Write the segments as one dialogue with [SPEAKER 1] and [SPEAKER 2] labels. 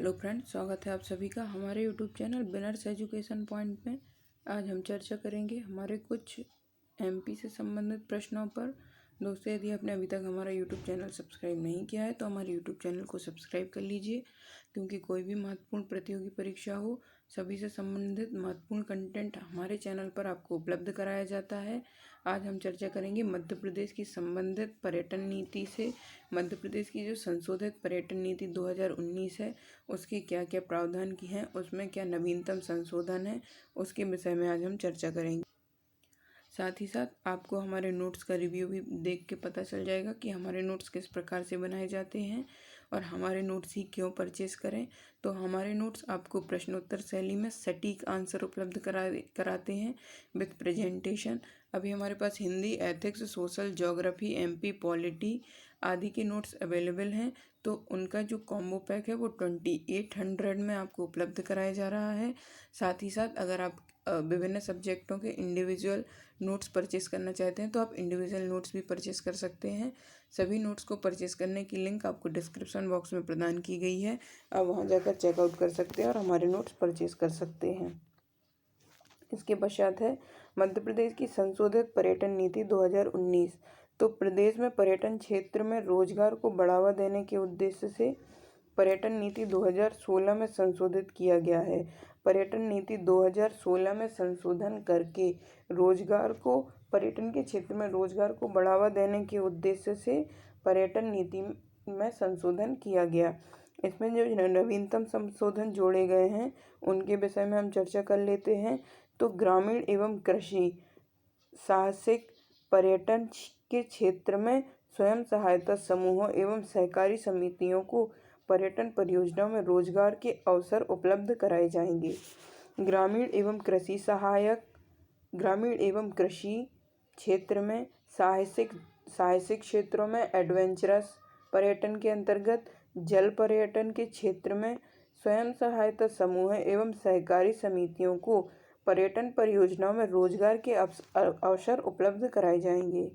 [SPEAKER 1] Hello friends, स्वागत है आप सभी का हमारे यूट्यूब चैनल बिनर्स एजुकेशन पॉइंट में। आज हम चर्चा करेंगे हमारे कुछ एमपी से संबंधित प्रश्नों पर। दोस्तों, यदि आपने अभी तक हमारा यूट्यूब चैनल सब्सक्राइब नहीं किया है तो हमारे यूट्यूब चैनल को सब्सक्राइब कर लीजिए, क्योंकि कोई भी महत्वपूर्ण प्रतियोगी परीक्षा हो, सभी से संबंधित महत्वपूर्ण कंटेंट हमारे चैनल पर आपको उपलब्ध कराया जाता है। आज हम चर्चा करेंगे मध्य प्रदेश की संबंधित पर्यटन नीति से। मध्य प्रदेश की जो संशोधित पर्यटन नीति 2019 है, उसके क्या क्या प्रावधान की हैं, उसमें क्या नवीनतम संशोधन है, उसके विषय में आज हम चर्चा करेंगे। साथ ही साथ आपको हमारे नोट्स का रिव्यू भी देख के पता चल जाएगा कि हमारे नोट्स किस प्रकार से बनाए जाते हैं और हमारे नोट्स ही क्यों परचेस करें। तो हमारे नोट्स आपको प्रश्नोत्तर शैली में सटीक आंसर उपलब्ध कराते हैं विद प्रेजेंटेशन। अभी हमारे पास Hindi, ethics, social, geography, MP, polity आदि के नोट्स अवेलेबल हैं। तो उनका जो कॉम्बो पैक है वो 2800 में आपको उपलब्ध कराया जा रहा है। साथ ही साथ अगर आप विभिन्न सब्जेक्टों के इंडिविजुअल नोट्स परचेस करना चाहते हैं तो आप इंडिविजुअल नोट्स भी परचेस कर सकते हैं। सभी नोट्स को परचेस करने की लिंक आपको डिस्क्रिप्शन बॉक्स में प्रदान की गई है। आप वहां जाकर चेकआउट कर सकते हैं और हमारे नोट्स परचेस कर सकते हैं। इसके पश्चात है मध्य प्रदेश की संशोधित पर्यटन नीति 2019। तो प्रदेश में पर्यटन क्षेत्र में रोजगार को बढ़ावा देने के उद्देश्य से पर्यटन नीति 2016 में संशोधित किया गया है। पर्यटन नीति 2016 में संशोधन करके रोजगार को पर्यटन के क्षेत्र में रोजगार को बढ़ावा देने के उद्देश्य से पर्यटन नीति में संशोधन किया गया। इसमें जो नवीनतम संशोधन जोड़े गए हैं उनके विषय में हम चर्चा कर लेते हैं। तो ग्रामीण एवं कृषि साहसिक पर्यटन के क्षेत्र में स्वयं सहायता समूहों एवं सहकारी समितियों को पर्यटन परियोजनाओं में रोजगार के अवसर उपलब्ध कराए जाएंगे। ग्रामीण एवं कृषि क्षेत्र में साहसिक क्षेत्रों में एडवेंचरस पर्यटन के अंतर्गत जल पर्यटन के क्षेत्र में स्वयं सहायता समूह एवं सहकारी समितियों को पर्यटन परियोजनाओं में रोजगार के अवसर उपलब्ध कराए जाएंगे।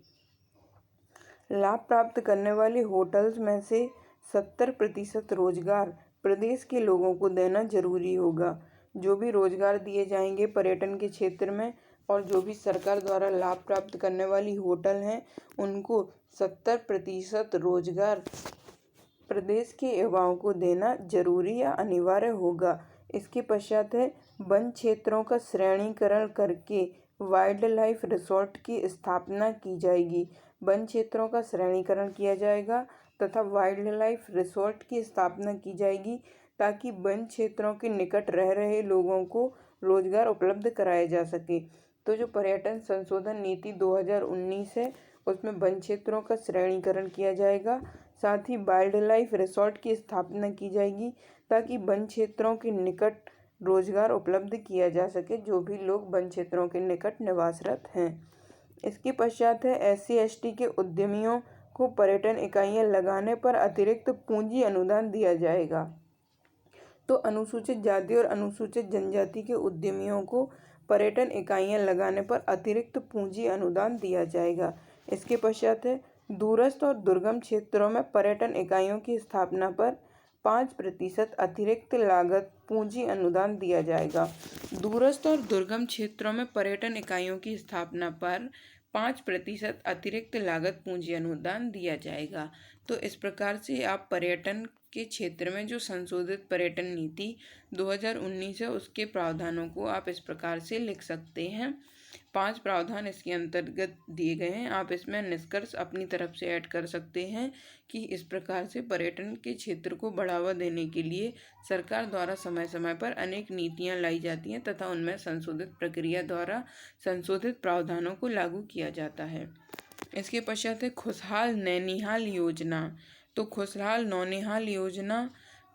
[SPEAKER 1] लाभ प्राप्त करने वाले होटल्स में से 70% रोजगार प्रदेश के लोगों को देना जरूरी होगा। जो भी रोजगार दिए जाएंगे पर्यटन के क्षेत्र में और जो भी सरकार द्वारा लाभ प्राप्त करने वाली होटल हैं उनको 70% रोजगार प्रदेश के युवाओं को देना जरूरी या अनिवार्य होगा। इसके पश्चात है वन क्षेत्रों का श्रेणीकरण करके वाइल्ड लाइफ रिसोर्ट की स्थापना की जाएगी। वन क्षेत्रों का श्रेणीकरण किया जाएगा तथा वाइल्ड लाइफ रिसोर्ट की स्थापना की जाएगी ताकि वन क्षेत्रों के निकट रह रहे लोगों को रोजगार उपलब्ध कराया जा सके। तो जो पर्यटन संशोधन नीति 2019 है उसमें वन क्षेत्रों का श्रेणीकरण किया जाएगा, साथ ही वाइल्ड लाइफ रिसोर्ट की स्थापना की जाएगी ताकि वन क्षेत्रों के निकट रोजगार उपलब्ध किया जा सके जो भी लोग वन क्षेत्रों के निकट निवासरत हैं। इसके पश्चात है SC/ST के उद्यमियों को पर्यटन इकाइयां लगाने पर अतिरिक्त पूंजी अनुदान दिया जाएगा। तो अनुसूचित जाति और अनुसूचित जनजाति के उद्यमियों को पर्यटन इकाइयां लगाने पर अतिरिक्त पूंजी अनुदान दिया जाएगा। इसके पश्चात है दूरस्थ और दुर्गम क्षेत्रों में पर्यटन इकाइयों की स्थापना पर 5% अतिरिक्त लागत पूंजी अनुदान दिया जाएगा। दूरस्थ और दुर्गम क्षेत्रों में पर्यटन इकाइयों की स्थापना पर 5% अतिरिक्त लागत पूंजी अनुदान दिया जाएगा। तो इस प्रकार से आप पर्यटन के क्षेत्र में जो संशोधित पर्यटन नीति 2019 है उसके प्रावधानों को आप इस प्रकार से लिख सकते हैं। 5 प्रावधान इसके अंतर्गत दिए गए हैं। आप इसमें निष्कर्ष अपनी तरफ से ऐड कर सकते हैं कि इस प्रकार से पर्यटन के क्षेत्र को बढ़ावा देने के लिए सरकार द्वारा समय समय पर अनेक नीतियां लाई जाती हैं तथा उनमें संशोधित प्रक्रिया द्वारा संशोधित प्रावधानों को लागू किया जाता है। इसके पश्चात है खुशहाल नैनीहाल योजना। तो खुशहाल नौनिहाल योजना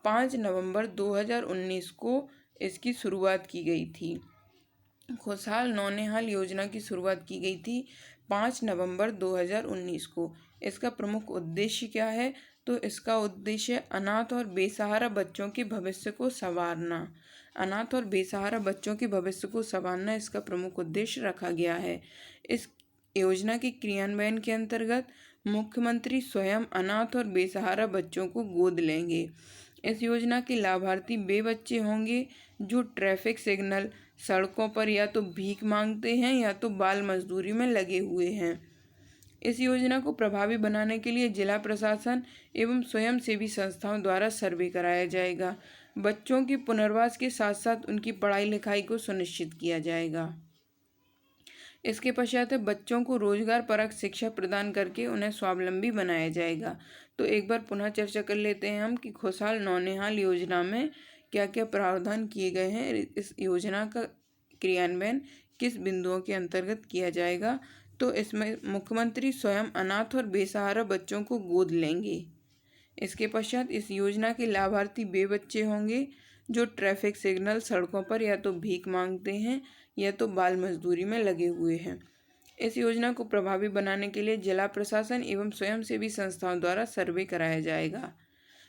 [SPEAKER 1] 5 नवंबर 2019 को इसकी शुरुआत की गई थी। खुशहाल नौनिहाल योजना की शुरुआत की गई थी 5 नवंबर 2019 को। इसका प्रमुख उद्देश्य क्या है? तो इसका उद्देश्य अनाथ और बेसहारा बच्चों के भविष्य को संवारना। अनाथ और बेसहारा बच्चों के भविष्य को संवारना इसका प्रमुख उद्देश्य रखा गया है। इस योजना के क्रियान्वयन के अंतर्गत मुख्यमंत्री स्वयं अनाथ और बेसहारा बच्चों को गोद लेंगे इस योजना के लाभार्थी वे बच्चे होंगे जो ट्रैफिक सिग्नल, सड़कों पर या तो भीख मांगते हैं या तो बाल मजदूरी में लगे हुए हैं। इस योजना को प्रभावी बनाने के लिए जिला प्रशासन एवं स्वयंसेवी संस्थाओं द्वारा सर्वे कराया जाएगा। बच्चों के पुनर्वास के साथ साथ उनकी पढ़ाई लिखाई को सुनिश्चित किया जाएगा। इसके पश्चात बच्चों को रोजगार परक शिक्षा प्रदान करके उन्हें स्वावलंबी बनाया जाएगा। तो एक बार पुनः चर्चा कर लेते हैं हम कि खुशहाल नौनिहाल योजना में क्या क्या प्रावधान किए गए हैं। इस योजना का क्रियान्वयन किस बिंदुओं के अंतर्गत किया जाएगा। तो इसमें मुख्यमंत्री स्वयं अनाथ और बेसहारा बच्चों को गोद लेंगे। इसके पश्चात इस योजना के लाभार्थी वे बच्चे होंगे जो ट्रैफिक सिग्नल, सड़कों पर या तो भीख मांगते हैं या तो बाल मजदूरी में लगे हुए हैं। इस योजना को प्रभावी बनाने के लिए जिला प्रशासन एवं स्वयंसेवी संस्थाओं द्वारा सर्वे कराया जाएगा।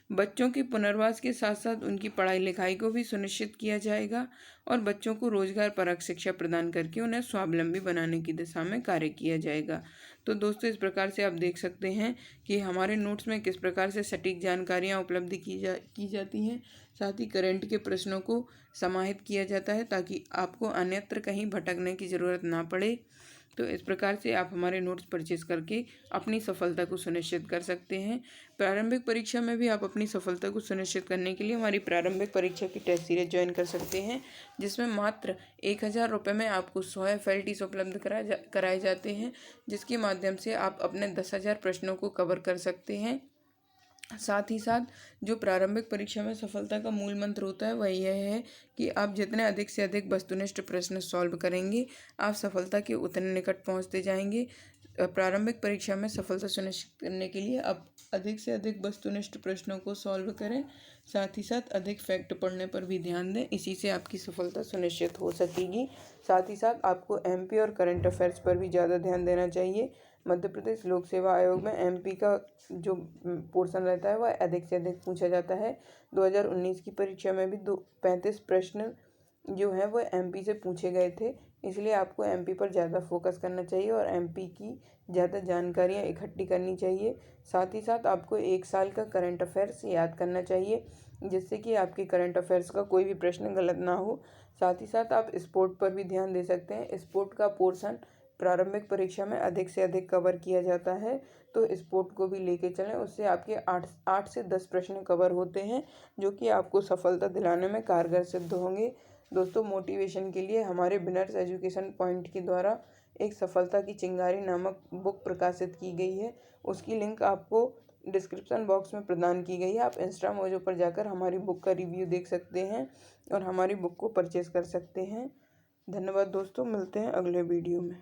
[SPEAKER 1] बच्चों के पुनर्वास के साथ साथ उनकी पढ़ाई लिखाई को भी सुनिश्चित किया जाएगा और बच्चों को रोजगार परक शिक्षा प्रदान करके उन्हें स्वावलंबी बनाने की दिशा में कार्य किया जाएगा। तो दोस्तों, इस प्रकार से आप देख सकते हैं कि हमारे नोट्स में किस प्रकार से सटीक जानकारियाँ उपलब्ध की जाती हैं। साथ ही करंट के प्रश्नों को समाहित किया जाता है ताकि आपको अन्यत्र कहीं भटकने की ज़रूरत ना पड़े। तो इस प्रकार से आप हमारे नोट्स परचेज करके अपनी सफलता को सुनिश्चित कर सकते हैं। प्रारंभिक परीक्षा में भी आप अपनी सफलता को सुनिश्चित करने के लिए हमारी प्रारंभिक परीक्षा की टेस्ट सीरीज ज्वाइन कर सकते हैं, जिसमें मात्र 1000 रुपये में आपको 100 FLTs उपलब्ध कराए जाते हैं, जिसके माध्यम से आप अपने 10,000 प्रश्नों को कवर कर सकते हैं। साथ ही साथ जो प्रारंभिक परीक्षा में सफलता का मूल मंत्र होता है वह यह है कि आप जितने अधिक से अधिक वस्तुनिष्ठ प्रश्न सॉल्व करेंगे, आप सफलता के उतने निकट पहुंचते जाएंगे। प्रारंभिक परीक्षा में सफलता सुनिश्चित करने के लिए आप अधिक से अधिक वस्तुनिष्ठ प्रश्नों को सॉल्व करें। साथ ही साथ अधिक फैक्ट पढ़ने पर भी ध्यान दें, इसी से आपकी सफलता सुनिश्चित हो सकेगी। साथ ही साथ आपको MP और करंट अफेयर्स पर भी ज़्यादा ध्यान देना चाहिए। मध्य प्रदेश लोक सेवा आयोग में MP का जो पोर्शन रहता है वह अधिक से अधिक पूछा जाता है। 2019 की परीक्षा में भी 35 प्रश्न जो है वह MP से पूछे गए थे, इसलिए आपको MP पर ज़्यादा फोकस करना चाहिए और MP की ज़्यादा जानकारियाँ इकट्ठी करनी चाहिए। साथ ही साथ आपको 1 साल का करंट अफेयर्स याद करना चाहिए, जिससे कि आपके करंट अफेयर्स का कोई भी प्रश्न गलत ना हो। साथ ही साथ आप स्पोर्ट पर भी ध्यान दे सकते हैं। स्पोर्ट का पोर्शन प्रारंभिक परीक्षा में अधिक से अधिक कवर किया जाता है, तो स्पोर्ट को भी लेके चलें। उससे आपके 8 से 10 प्रश्न कवर होते हैं, जो कि आपको सफलता दिलाने में कारगर सिद्ध होंगे। दोस्तों, मोटिवेशन के लिए हमारे विनर्स एजुकेशन पॉइंट के द्वारा एक सफलता की चिंगारी नामक बुक प्रकाशित की गई है। उसकी लिंक आपको डिस्क्रिप्शन बॉक्स में प्रदान की गई है। आप इंस्टा मोजो पर जाकर हमारी बुक का रिव्यू देख सकते हैं और हमारी बुक को परचेज कर सकते हैं। धन्यवाद दोस्तों, मिलते हैं अगले वीडियो में।